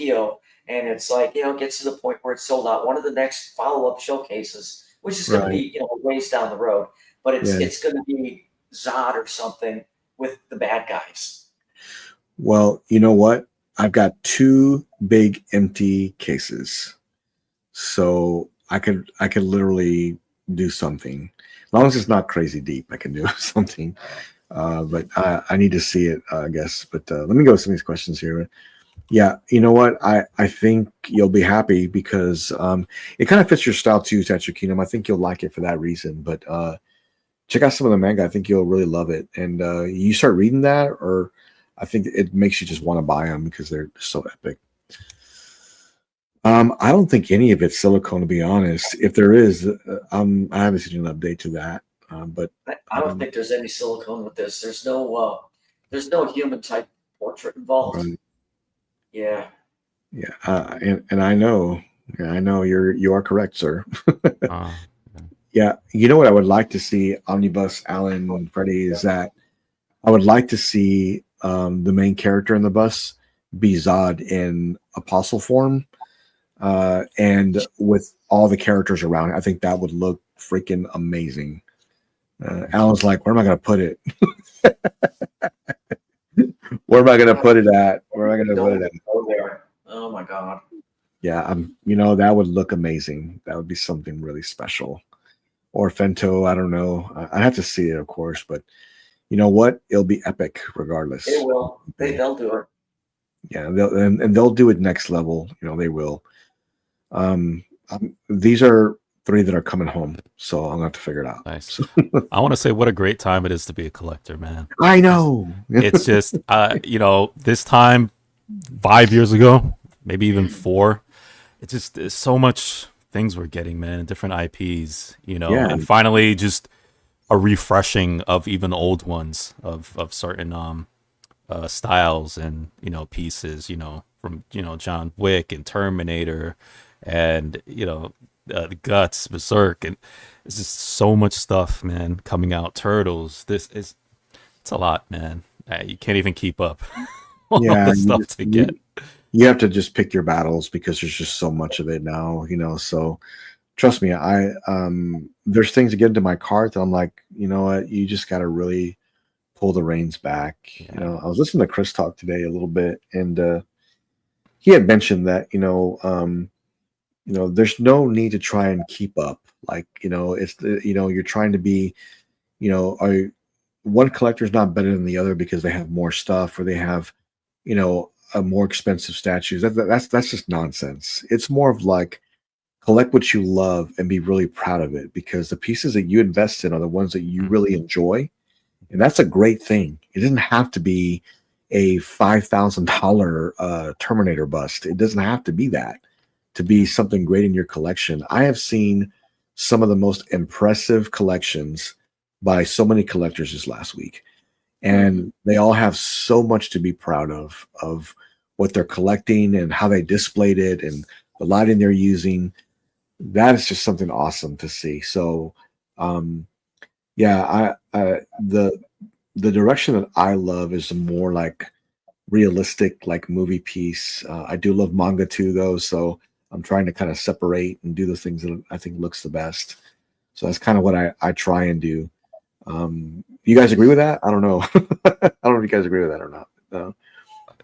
B: and it's like, it gets to the point where it's sold out. One of the next follow-up showcases, which is going to be, ways down the road, but it's going to be Zod or something with the bad guys.
A: Well, you know what? I've got 2 big empty cases, so I could literally do something. As long as it's not crazy deep, I can do something. But I need to see it, I guess. But let me go with some of these questions here. Yeah, you know what? I think you'll be happy because it kind of fits your style too, Statue Kingdom. I think you'll like it for that reason. But check out some of the manga. I think you'll really love it. And you start reading that, or I think it makes you just want to buy them because they're so epic. I don't think any of it's silicone, to be honest. If there is, I haven't seen an update to that. But
B: I don't think there's any silicone with this. There's no human type portrait involved.
A: Right.
B: Yeah.
A: And I know you are correct, sir. Yeah, you know what I would like to see, Omnibus, Alan, and Freddie, is that I would like to see the main character in the bus be Zod in apostle form, and with all the characters around it. I think that would look freaking amazing. Alan's like, where am I going to put it? Where am I going to put it at? Where am I going to put it at?
B: Go there. Oh my God.
A: Yeah, that would look amazing. That would be something really special. Or Fento, I don't know. I have to see it, of course, but you know what? It'll be epic regardless.
B: They will. They'll do it.
A: Yeah, they'll do it next level. They will. These are 3 that are coming home, so I'm gonna have to figure it out.
C: Nice. I want to say what a great time it is to be a collector, man.
A: I know.
C: It's just this time 5 years ago, maybe even 4. It's just there's so much things we're getting, man, different IPs,
A: Yeah.
C: and finally just a refreshing of even old ones of certain styles and pieces, from John Wick and Terminator and the Guts, Berserk, and it's just so much stuff, man, coming out. Turtles. It's a lot, man. You can't even keep up. All
A: Yeah,
C: the stuff to get.
A: You have to just pick your battles because there's just so much of it now, so trust me, there's things to get into my cart that I'm like, you know what, you just got to really pull the reins back.
C: Yeah.
A: I was listening to Chris talk today a little bit, and he had mentioned that there's no need to try and keep up. Like you're trying to be are one collector's not better than the other because they have more stuff or they have a more expensive statues. That's just nonsense. It's more of like collect what you love and be really proud of it because the pieces that you invest in are the ones that you really enjoy. And that's a great thing. It doesn't have to be a $5,000 Terminator bust. It doesn't have to be that to be something great in your collection. I have seen some of the most impressive collections by so many collectors this last week. And they all have so much to be proud of what they're collecting and how they displayed it and the lighting they're using. That is just something awesome to see. So, yeah, the direction that I love is more like realistic, like movie piece. I do love manga too, though. So I'm trying to kind of separate and do the things that I think looks the best. So that's kind of what I try and do. You guys agree with that? I don't know. I don't know if you guys agree with that or not.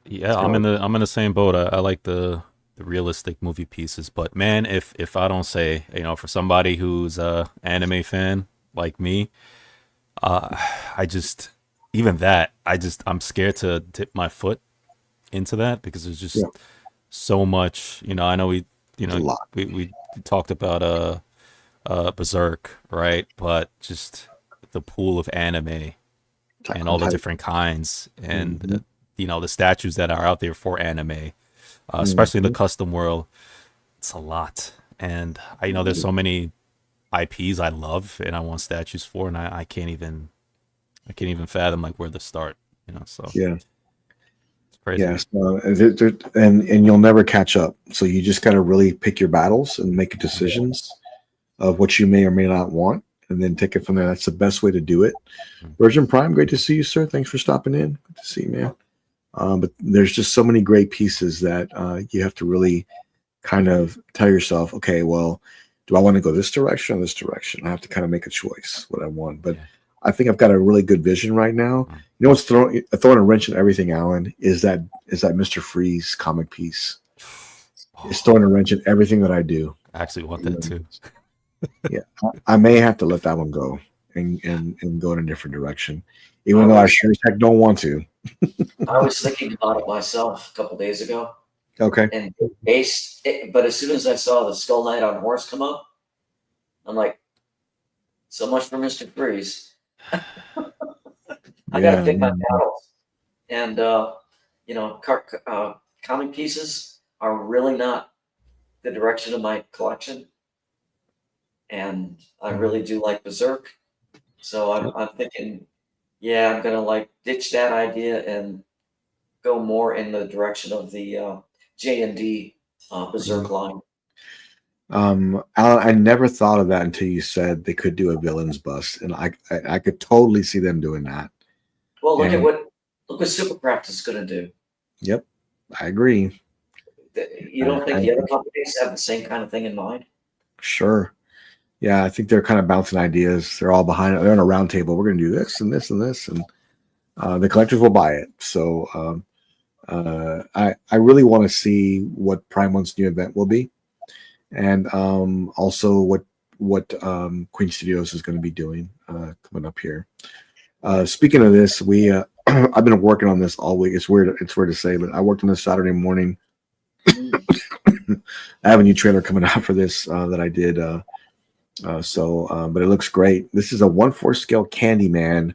C: Yeah, I'm in the same boat. I like the realistic movie pieces, but man, if I don't say, for somebody who's a anime fan like me, I just even that I'm scared to dip my foot into that because there's just so much. I know
A: A lot.
C: we talked about Berserk, right? But just the pool of anime and all the different kinds and the statues that are out there for anime, especially in the custom world. It's a lot, and I know there's so many IPs I love and I want statues for, and I can't even fathom like where to start. So
A: Yeah.
C: it's crazy.
A: Yes, and you'll never catch up. So you just got to really pick your battles and make decisions of what you may or may not want, and then take it from there. That's the best way to do it. Virgin Prime, great to see you, sir. Thanks for stopping in. Good to see you, man. But there's just so many great pieces that you have to really kind of tell yourself, okay, well, do I want to go this direction or this direction? I have to kind of make a choice what I want. But I think I've got a really good vision right now. You know what's throwing a wrench in everything, Alan, is that Mr. Freeze comic piece. It's throwing a wrench in everything that I do.
C: I actually want that too.
A: Yeah, I may have to let that one go and go in a different direction, even though I sure as heck don't want to.
B: I was thinking about it myself a couple days ago.
A: Okay.
B: And but as soon as I saw the Skull Knight on horse come up, I'm like, so much for Mr. Freeze. I gotta pick my battles. And comic pieces are really not the direction of my collection. And I really do like Berserk. So I'm thinking, I'm gonna like ditch that idea and go more in the direction of the J&D Berserk line.
A: Alan, I never thought of that until you said they could do a villains bust, and I could totally see them doing that.
B: Well, look what Supercraft is going to do.
A: Yep, I agree.
B: You don't think the other companies have the same kind of thing in mind?
A: Sure. Yeah, I think they're kind of bouncing ideas. They're all behind it. They're on a round table. We're going to do this and this and this, and the collectors will buy it. So I really want to see what Prime One's new event will be, and also what Queen Studios is going to be doing coming up here. Speaking of this, we I've been working on this all week. It's weird to say, but I worked on this Saturday morning. I have a new trailer coming out for this that I did. But it looks great. This is a 1/4 scale Candyman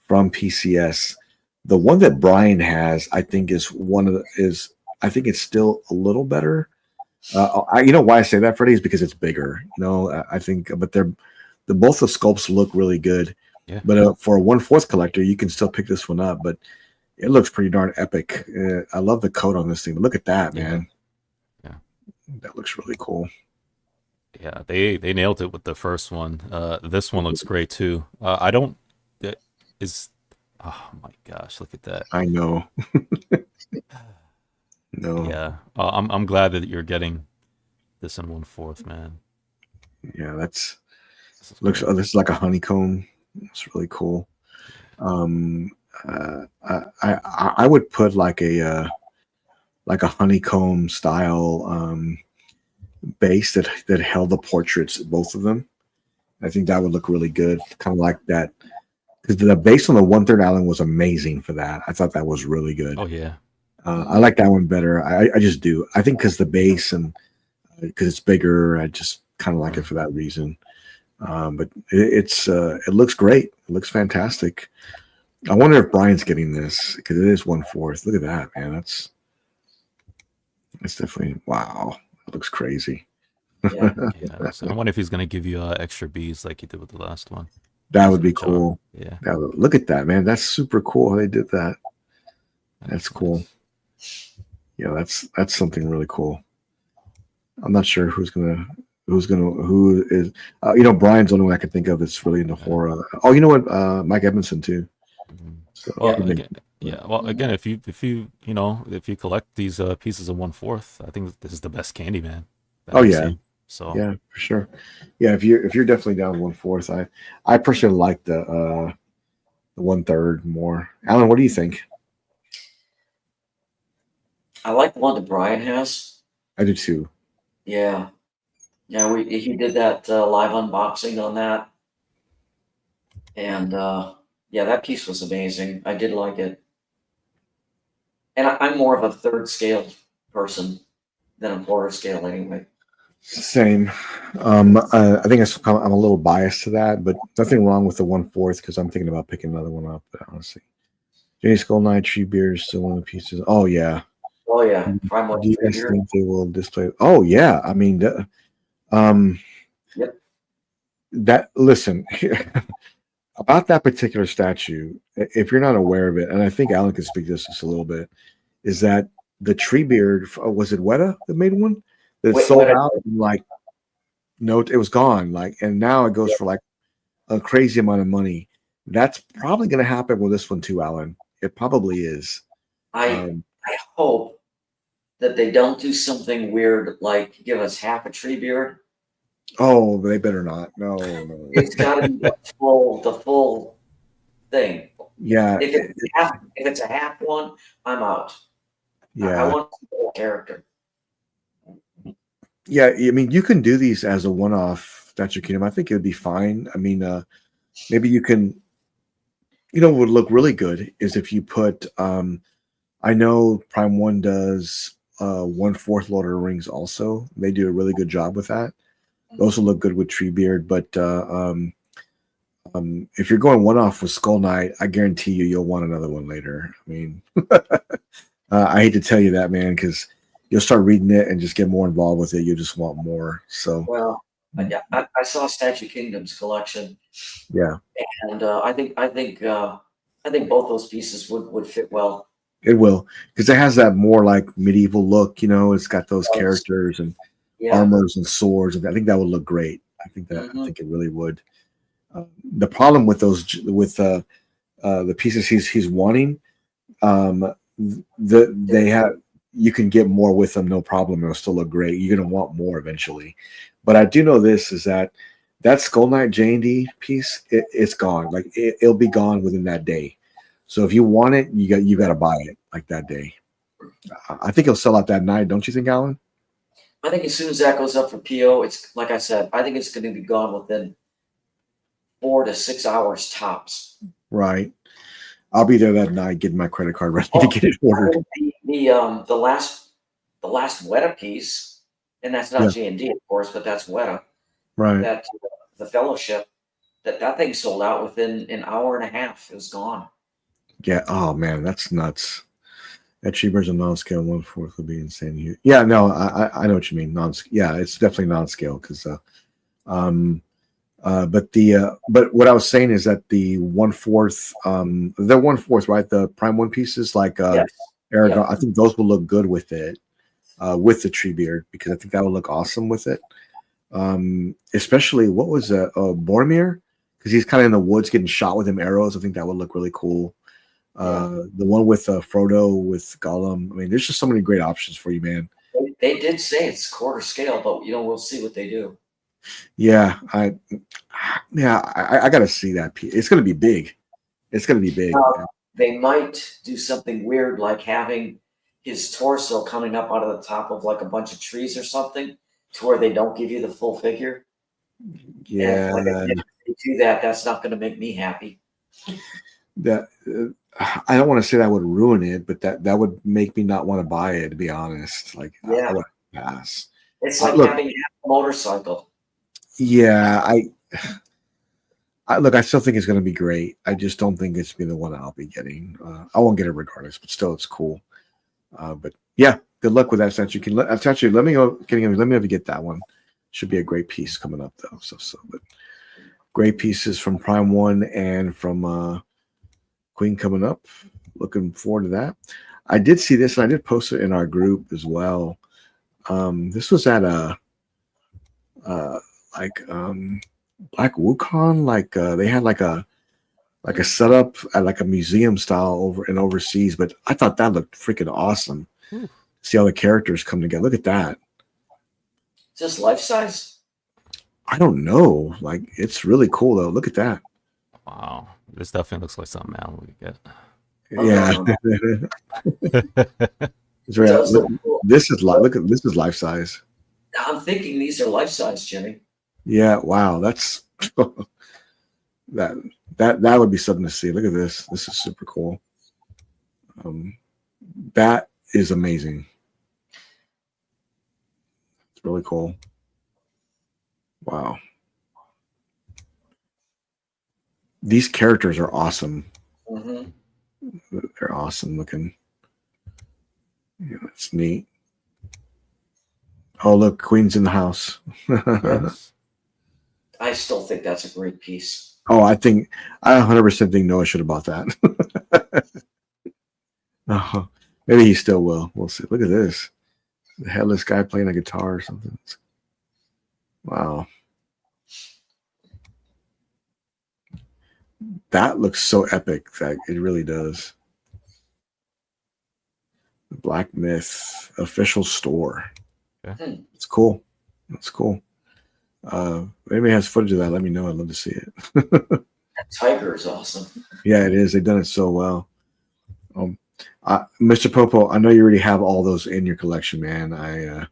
A: from PCS. The one that Brian has, I think, I think it's still a little better. You know why I say that, Freddie, is because it's bigger. I think, but both the sculpts look really good.
C: Yeah.
A: But for a 1/4 collector, you can still pick this one up. But it looks pretty darn epic. I love the coat on this thing. But look at that, man.
C: Yeah,
A: that looks really cool.
C: Yeah, they nailed it with the first one. This one looks great too. Oh my gosh, look at that.
A: I know. No.
C: Yeah, I'm glad that you're getting this in 1/4, man.
A: Yeah, this is like a honeycomb. It's really cool. I would put like a like a honeycomb style base that held the portraits, both of them. I think that would look really good, kind of like that, because the base on the 1/3 Allen was amazing for that. I thought that was really good.
C: Oh yeah.
A: I like that one better. I just do. I think because the base and because it's bigger, I just kind of like it for that reason. But it looks great. It looks fantastic. I wonder if Brian's getting this because it is 1/4. Look at that, man. That's definitely wow. It looks crazy.
B: Yeah.
C: Yeah. So I wonder if he's gonna give you extra bees like he did with the last one.
A: That
C: For
A: would
C: the
A: be
C: charm.
A: cool.
C: Yeah.
A: Look at that, man. That's super cool how they did that. That's cool.
C: nice.
A: Yeah, that's something really cool. I'm not sure who is. Brian's the only one I can think of that's really into horror. Oh, you know what? Mike Edmondson too.
C: Mhm.
A: So
C: Well,
A: he
C: again, yeah. Well, again, if you collect these pieces of 1/4, I think this is the best Candyman that
A: Oh
C: I've
A: yeah,
C: seen. So
A: yeah, for sure. Yeah, if you're definitely down 1/4, I personally like the 1/3 more. Alan, what do you think?
B: I like the one that Brian has.
A: I do too.
B: Yeah. Yeah, he did that live unboxing on that. And yeah, that piece was amazing. I did like it. And I'm more of a third scale person than a quarter scale anyway.
A: Same. I think I'm a little biased to that, but nothing wrong with the 1/4 because I'm thinking about picking another one up. But honestly, Jenny Skull Knight, Tree Beard is still one of the pieces. Oh yeah.
B: Oh yeah,
A: Do
B: Prime One
A: you
B: Tree
A: guys
B: Beard.
A: think they will display? Oh yeah. I mean, um,
B: Yep.
A: that listen about that particular statue. If you're not aware of it, and I think Alan can speak to this just a little bit, is that the Tree Beard? Was it Weta that made one that
B: Wait,
A: sold out? In like no, it was gone. Like, and now it goes
B: yeah,
A: for like a crazy amount of money. That's probably going to happen with this one too, Alan. It probably is.
B: I
A: Um,
B: I hope that they don't do something weird like give us half a tree beard.
A: oh, they better not. No, no.
B: It's got to be the full thing.
A: Yeah,
B: If it's a half one, I'm out. I
A: yeah,
B: want the whole character.
A: yeah. I mean, you can do these as a one-off Statue Kingdom. I think it would be fine. I mean, maybe you can. What would look really good is if you put. I know Prime One does 1/4 Lord of the Rings. Also, they do a really good job with that. Those will look good with Treebeard, but if you're going one off with Skull Knight, I guarantee you'll want another one later. I mean, I hate to tell you that, man, because you'll start reading it and just get more involved with it. You just want more. So,
B: Well, yeah, I saw Statue Kingdom's collection,
A: yeah,
B: and I think both those pieces would fit well.
A: it will because it has that more like medieval look. It's got those characters and
B: Yeah.
A: armors and swords, and I think that would look great. I
B: Mhm.
A: think it really would. The problem with the pieces he's wanting, um, they have you can get more with them, no problem. It'll still look great. You're gonna want more eventually, but I do know this is that Skull Knight J&D piece, it's gone. Like it'll be gone within that day. So if you want it, you got to buy it like that day. I think it'll sell out that night. Don't you think, Alan?
B: I think as soon as that goes up for PO, it's like I said, I think it's going to be gone within 4 to 6 hours tops.
A: Right. I'll be there that night getting my credit card ready to
B: Oh,
A: get it ordered.
B: the last Weta piece, and that's not
A: Yeah.
B: G&D, of course, but that's Weta.
A: Right.
B: That the Fellowship, that thing sold out within an hour and a half. It was gone.
A: Yeah. Oh man, that's nuts. At Cheever's a non-scale 1/4 would be insane. Yeah, no, I know what you mean. Yeah, it's definitely non-scale because but what I was saying is that the 1/4 they're 1/4, right? The Prime One pieces like
B: Yes.
A: Aragon,
B: Yeah.
A: I think those will look good with it, with the tree beard because I think that would look awesome with it. Especially what was Boromir because he's kind of in the woods getting shot with them arrows. I think that would look really cool. The one with Frodo with Gollum. I mean, there's just so many great options for you, man.
B: They did say it's quarter scale, but we'll see what they do.
A: Yeah, I got to see that. It's going to be big. It's going to be big.
B: They might do something weird like having his torso coming up out of the top of like a bunch of trees or something, to where they don't give you the full figure.
A: Yeah,
B: And like I said, if they do that, that's not going to make me happy.
A: that I don't want to say that would ruin it, but that would make me not want to buy it. To be honest, like
B: Yeah.
A: I would pass.
B: It's like
A: Look,
B: having a motorcycle.
A: yeah, I look. I still think it's going to be great. I just don't think it's be the one I'll be getting. I won't get it regardless, but still, it's cool. But yeah, good luck with that. Since you can, actually, let me go. Let me know if you get that one. Should be a great piece coming up though. But great pieces from Prime One and from Queen coming up. Looking forward to that. I did see this, and I did post it in our group as well. This was at a Black Wukon. They had like a setup at like a museum style overseas, but I thought that looked freaking awesome. See how the characters come together. Look at that.
B: Is this life size?
A: I don't know. Like, it's really cool though. Look at that.
C: Wow, this definitely looks like something Alan would get.
A: Yeah. It's very, this is this is life size.
B: I'm thinking these are life size, Jimmy.
A: Yeah. Wow. That's that would be something to see. Look at this. This is super cool. That is amazing. It's really cool. Wow. These characters are awesome.
B: Mm-hmm.
A: They're awesome looking. Yeah, that's neat. Oh, look, Queen's in the house.
C: Yes.
B: I still think that's a great piece.
A: Oh, I 100% think Noah should have bought that. Oh, maybe he still will. We'll see. Look at this. The headless guy playing a guitar or something. Wow. That looks so epic. That it really does. The Black Myth official store.
C: Okay.
A: It's cool. It's cool. If anybody has footage of that, let me know. I'd love to see it.
B: That tiger is awesome.
A: Yeah, it is. They've done it so well. Mr. Popo, I know you already have all those in your collection, man.
C: I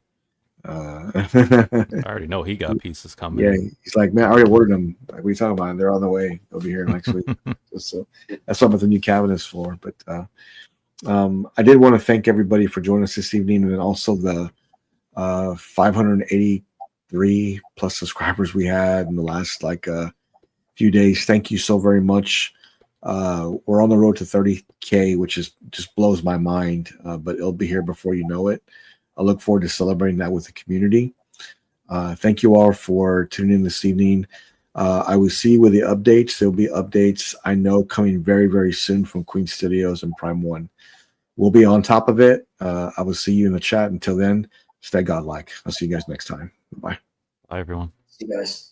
C: already know he got pieces coming.
A: Yeah, he's like, man, I already ordered them. Like, what are you talking about? They're on the way. They'll be here next week. So that's what the new cabinet is for. But I did want to thank everybody for joining us this evening, and also the 583 plus subscribers we had in the last few days. Thank you so very much. We're on the road to 30K, which just blows my mind, but it'll be here before you know it. I look forward to celebrating that with the community. Thank you all for tuning in this evening. I will see you with the updates. There'll be updates, I know, coming very, very soon from Queen Studios and Prime One. We'll be on top of it. I will see you in the chat. Until then, stay godlike. I'll see you guys next time. Bye.
C: Bye, everyone.
B: See you guys.